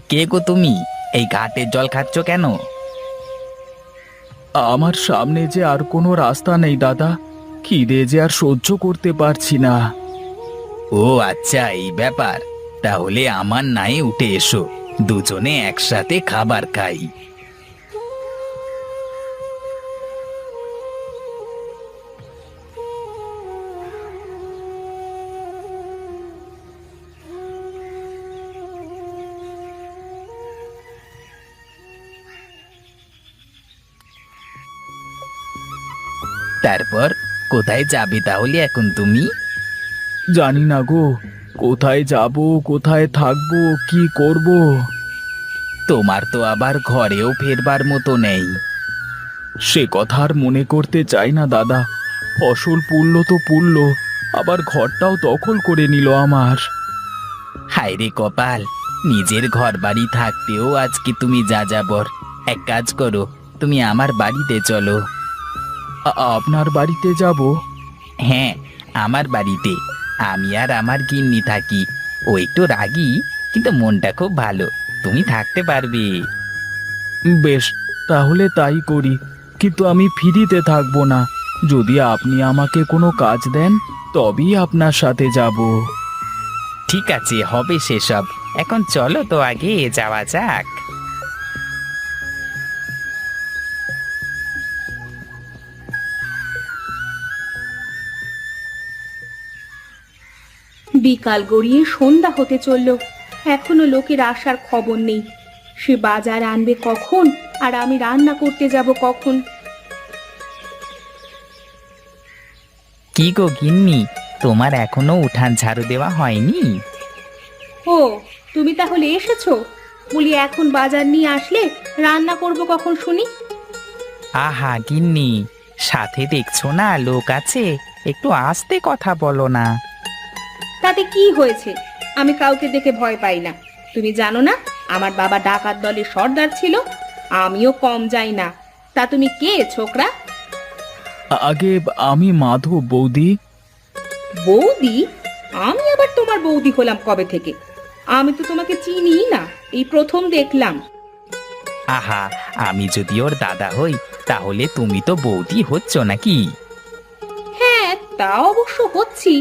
কে গো তুমি? এই ঘাটের জল খাচ্ছ কেন? আমার সামনে যে আর কোনো রাস্তা নেই দাদা, খিদে যে আর সহ্য করতে পারছি না। ও আচ্ছা, এই ব্যাপার। তাহলে আমার নাই উঠে এসো, দুজনে একসাথে খাবার খাই। তারপর কোথায় যাবে তাহলে এখন তুমি? জানি না গো, কোথায় যাব, কোথায় থাকবো, কি করব। তোমার তো আবার ঘরেও ফেরবার মতো নেই। সে কথা আর মনে করতে চাই না দাদা। ফসল পুড়ল তো পুড়ল, আবার ঘরটাও দখল করে নিল আমার। হায় রে কপাল, নিজের ঘর বাড়ি থাকতেও আজকে তুমি যাযাবর। এক কাজ করো, তুমি আমার বাড়িতে চলো। আপনার বাড়িতে যাব? হ্যাঁ, আমার বাড়িতে। আমি আর আমার গিন্নি থাকি। ও একটু রাগী, কিন্তু মনটা খুব ভালো। তুমি থাকতে পারবে। বেশ, তাহলে তাই করি। কিন্তু আমি ফ্রিতে থাকবো না। যদি আপনি আমাকে কোনো কাজ দেন, তবেই আপনার সাথে যাব। ঠিক আছে, হবে সেসব। এখন চলো তো, আগে যাওয়া যাক। বিকাল গড়িয়ে সন্ধ্যা হতে চলল, এখনো লোকের আসার খবর নেই। সে বাজার আনবে কখন, আর আমি রান্না করতে যাব কখন? কি গো গিন্নি, তোমার এখনো উঠান ঝাড়ু দেওয়া হয়নি? ও, তুমি তাহলে এসেছো? বলি, এখন বাজার নিয়ে আসলে রান্না করব কখন শুনি? আহা গিন্নি, সাথে দেখছো না লোক আছে, একটু আস্তে কথা বলো না। তাতে কি হয়েছে? আমি কাউকে দেখে ভয় পাই না। তুমি জানো না, আমার বাবা ডাকাত দলের সর্দার ছিল। আমিও কম যাই না। তা তুমি কে, ছোকরা? আগে আমি মাধব, বৌদি। বৌদি? আমি আবার তোমার বৌদি হলাম কবে থেকে? আমি তো তোমাকে চিনি না, এই প্রথম দেখলাম। আহা, আমি যদি ওর দাদা হই, তাহলে তুমি তো বৌদি হচ্ছ নাকি? হ্যাঁ, তা অবশ্য হচ্ছি,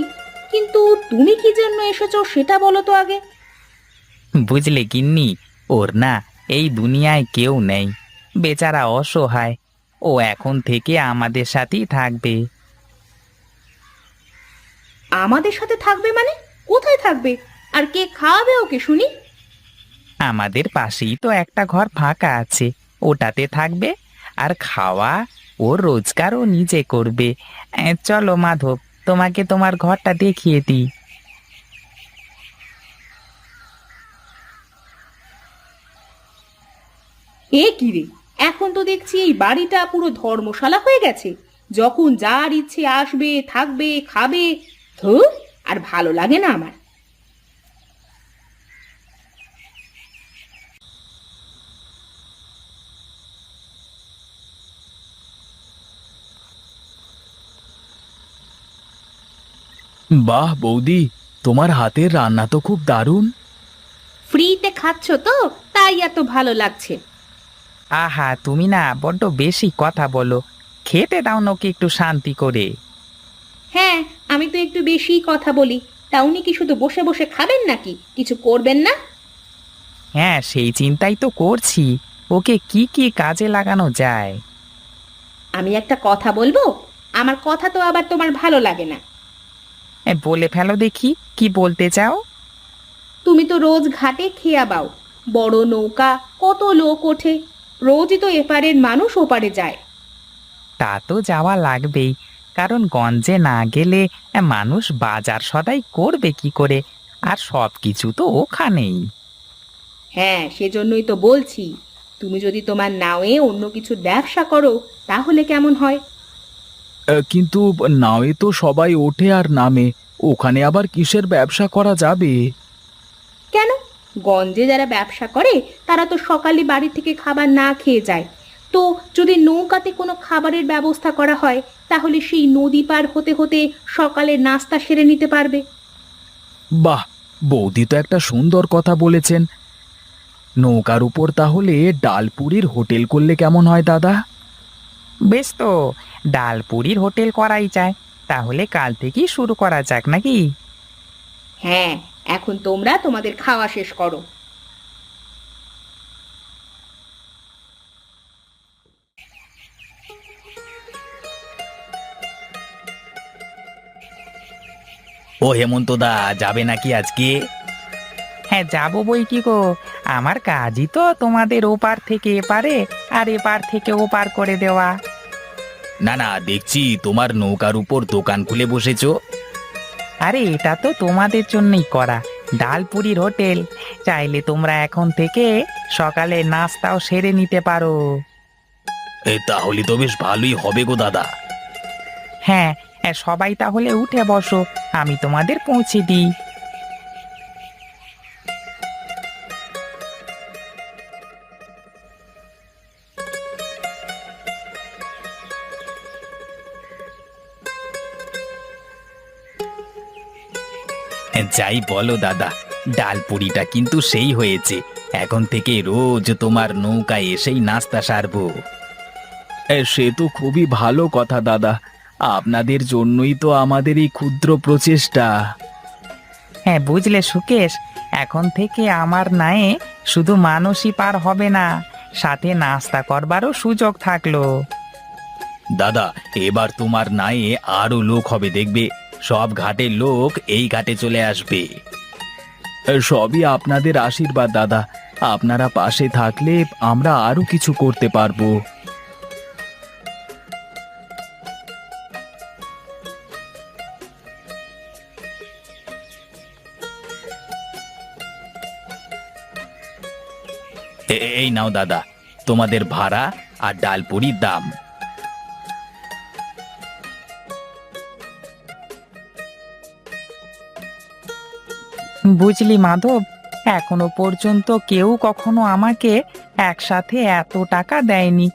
কিন্তু তুমি কি জন্য এসেছো সেটা বলো তো আগে। বুঝলে গিন্নি, ওর না এই দুনিয়ায় কেউ নেই। বেচারা অসহায়। ও এখন থেকে আমাদের সাথেই থাকবে। আমাদের সাথে থাকবে মানে? কোথায় থাকবে? আর কে খাওয়াবে ওকে শুনি? আমাদের পাশেই তো একটা ঘর ফাঁকা আছে, ওটাতে থাকবে। আর খাওয়া ও রোজগারও নিজে করবে। চলো মাধব, তোমাকে তোমার ঘরটা দেখিয়ে দিই। এ কি রে, এখন তো দেখছি এই বাড়িটা পুরো ধর্মশালা হয়ে গেছে। যখন যার ইচ্ছে আসবে, থাকবে, খাবে। ধুর, আর ভালো লাগে না আমার। বাহ বৌদি, তোমার হাতের রান্না তো খুব দারুণ। ফ্রিতে খাচ্ছ তো, তাই এত ভালো লাগছে। আহা, তুমি না বড্ড বেশি কথা বলো। খেতে দাও নাকি একটু শান্তি করে। হ্যাঁ, আমি তো একটু বেশিই কথা বলি। তা উনি কি শুধু বসে বসে খাবেন নাকি, কিছু করবেন না? হ্যাঁ, সেই চিন্তাই তো করছি, ওকে কি কি কাজে লাগানো যায়। আমি একটা কথা বলবো? আমার কথা তো আবার তোমার ভালো লাগে না। বলে ফেলো দেখি, কি বলতে চাও? তুমি তো রোজ ঘাটে খেয়া বাও। বড় নৌকা, কত লোক ওঠে। রোজই তো এপারের মানুষ ওপারে যায়। তা তো যাওয়া লাগবেই, কারণ গঞ্জে না গেলে মানুষ বাজার সদাই করবে কি করে? আর সব কিছু তো ওখানেই। হ্যাঁ, সেজন্যই তো বলছি, তুমি যদি তোমার নাওয়ে অন্য কিছুর ব্যবসা করো, তাহলে কেমন হয়? কিন্তু নাওয়ে তো সবাই ওঠে আর নামে, ওখানে আবার কিসের ব্যবসা করা যাবে? কেন? গঞ্জে যারা ব্যবসা করে, তারা তো সকালে বাড়ি থেকে খাবার না খেয়ে যায়। তো যদি নৌকাতে কোনো খাবারের ব্যবস্থা করা হয়, তাহলে সেই নদী পার হতে হতে সকালের নাস্তা সেরে নিতে পারবে। বাহ, বৌদি তো একটা সুন্দর কথা বলেছেন। নৌকার উপর তাহলে ডালপুরির হোটেল করলে কেমন হয় দাদা? বেশ তো, ডালপুরির হোটেল করাই যায়। তাহলে কাল থেকেই শুরু করা যাক নাকি? হ্যাঁ, এখন তোমরা তোমাদের খাওয়া শেষ করো। ও হেমন্ত দা, যাবে নাকি আজকে? হ্যাঁ, যাবো বই কি গো। আমার কাজই তো তোমাদের ওপার থেকে এপারে আর এপার থেকে ওপার করে দেওয়া। না না, দেখছি তোমার নৌকার উপর দোকান খুলে বসেছো। আরে এটা তো তোমাদের জন্যই করা, ডালপুরির হোটেল। চাইলে তোমরা এখন থেকে সকালে নাস্তাও সেরে নিতে পারো। তাহলে তো বেশ ভালোই হবে গো দাদা। হ্যাঁ হ্যাঁ, সবাই তাহলে উঠে বসো, আমি তোমাদের পৌঁছে দিই। যাই বলো দাদা, ডালপুরিটা কিন্তু সেই হয়েছে। এখন থেকে রোজ তোমার নৌকায় এসেই নাস্তা সারবো। সে তো খুবই ভালো কথা দাদা, আপনাদের জন্যই তো আমাদের এই ক্ষুদ্র প্রচেষ্টা। হ্যাঁ বুঝলে সুকেশ, এখন থেকে আমার নায়ে শুধু মানুষই পার হবে না, সাথে নাস্তা করবারও সুযোগ থাকলো। দাদা, এবার তোমার নায়ে আরো লোক হবে দেখবে, সব ঘাটের লোক এই ঘাটে চলে আসবে। সবই আপনাদের আশীর্বাদ দাদা, আপনারা পাশে থাকলে আমরা আরো কিছু করতে পারবো। এই নাও দাদা, তোমাদের ভাড়া আর ডালপুরির দাম। বুঝলি মাধব, এখনো পর্যন্ত কেউ কখনো আমাকে একসাথে এত টাকা দেয়নি।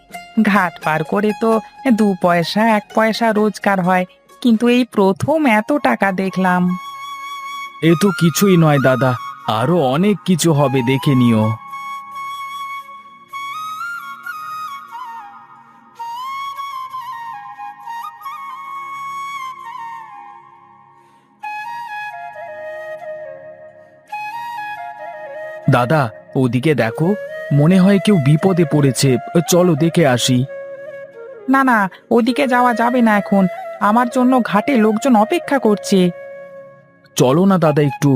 ঘাট পার করে তো 2 পয়সা 1 পয়সা রোজগার হয়, কিন্তু এই প্রথম এত টাকা দেখলাম। এ তো কিছুই নয় দাদা, আরো অনেক কিছু হবে, দেখে নিও। দাদা, ওদিকে দেখো, মনে হয় কেউ বিপদে পড়েছে, চলো দেখে আসি। না না, ওদিকে যাওয়া যাবে না এখন, আমার জন্য ঘাটে লোকজন অপেক্ষা করছে। চলো না দাদা একটু,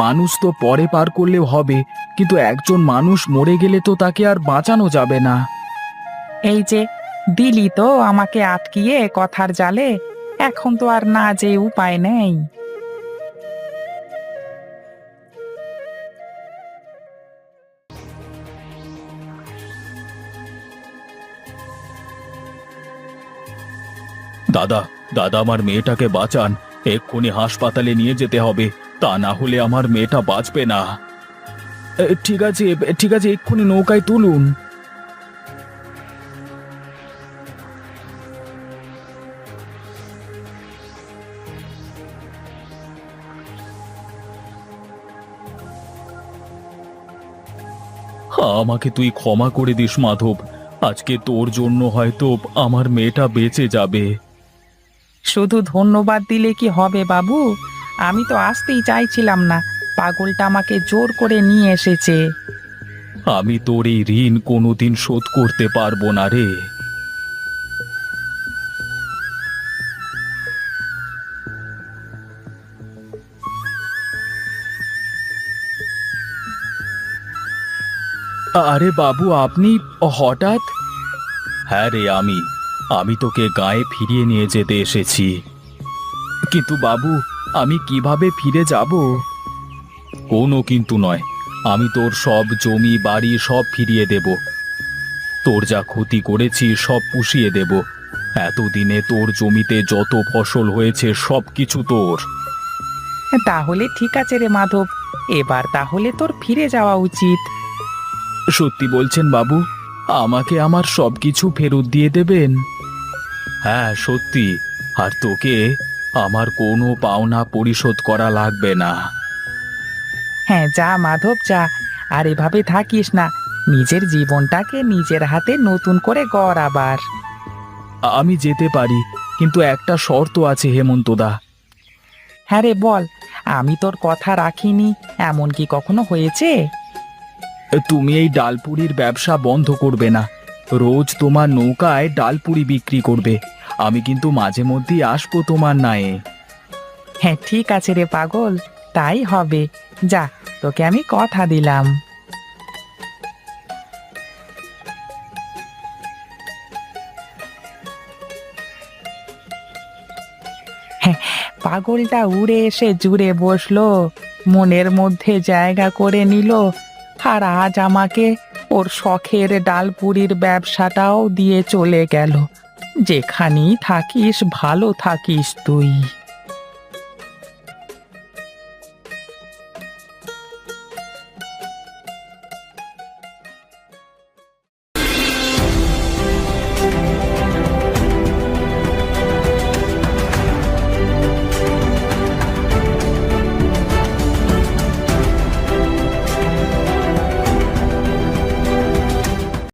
মানুষ তো পরে পার করলেও হবে, কিন্তু একজন মানুষ মরে গেলে তো তাকে আর বাঁচানো যাবে না। এই যে দিলি তো আমাকে আটকিয়ে কথার জালে, এখন তো আর না যে উপায় নেই। দাদা, দাদা, আমার মেয়েটাকে বাঁচান, এক্ষুনি হাসপাতালে নিয়ে যেতে হবে, তা না হলে আমার মেয়েটা বাঁচবে না। ঠিক আছে ঠিক আছে, এক্ষুনি নৌকায় তুলুন। আমাকে তুই ক্ষমা করে দিস মাধব, আজকে তোর জন্য হয়তো আমার মেয়েটা বেঁচে যাবে। শুধু ধন্যবাদ দিলে কি হবে বাবু? আমি তো আসতেই চাইছিলাম না, পাগলটা আমাকে জোর করে নিয়ে এসেছে। আমি তোর এই ঋণ কোনোদিন শোধ করতে পারবো না রে। আরে বাবু, আপনি হঠাৎ? হ্যাঁ রে, আমি আমি তোকে গায়ে ফিরিয়ে নিয়ে যেতে এসেছি। কিন্তু বাবু, আমি কিভাবে ফিরে যাব? কোনো কিন্তু নয়, আমি তোর সব জমি বাড়ি সব ফিরিয়ে দেব, তোর যা ক্ষতি করেছি সব পুষিয়ে দেব। এতদিনে তোর জমিতে যত ফসল হয়েছে সব কিছু তোর। তাহলে ঠিক আছে রে মাধব, এবার তাহলে তোর ফিরে যাওয়া উচিত। সত্যি বলছেন বাবু? আমাকে আমার সবকিছু ফেরত দিয়ে দেবেন? হ্যাঁ সত্যি, আর তোকে আমার কোনো পাওনা পরিশোধ করা লাগবে না। হ্যাঁ যা মাধব যা, আর এভাবে থাকিস না, নিজের জীবনটাকে নিজের হাতে নতুন করে গড় আবার। আমি যেতে পারি, কিন্তু একটা শর্ত আছে হেমন্তদা। হ্যাঁ রে বল, আমি তোর কথা রাখিনি এমন কি কখনো হয়েছে? তুমি এই ডালপুরির ব্যবসা বন্ধ করবে না। রোজ তোমার নৌকায় ডালপুরি বিক্রি করবে। আমি কিন্তু মাঝে মধ্যেই আসবো তোমার নায়ে। হ্যাঁ ঠিক আছে রে পাগল, তাই হবে। যা, তোকে আমি কথা দিলাম। হ্যাঁ, পাগলটা উড়ে এসে জুড়ে বসলো, মনের মধ্যে জায়গা করে নিল, আর আজ আমাকে ওর শখের ডালপুরির ব্যবসাটাও দিয়ে চলে গেল। যেখানেই থাকিস ভালো থাকিস তুই।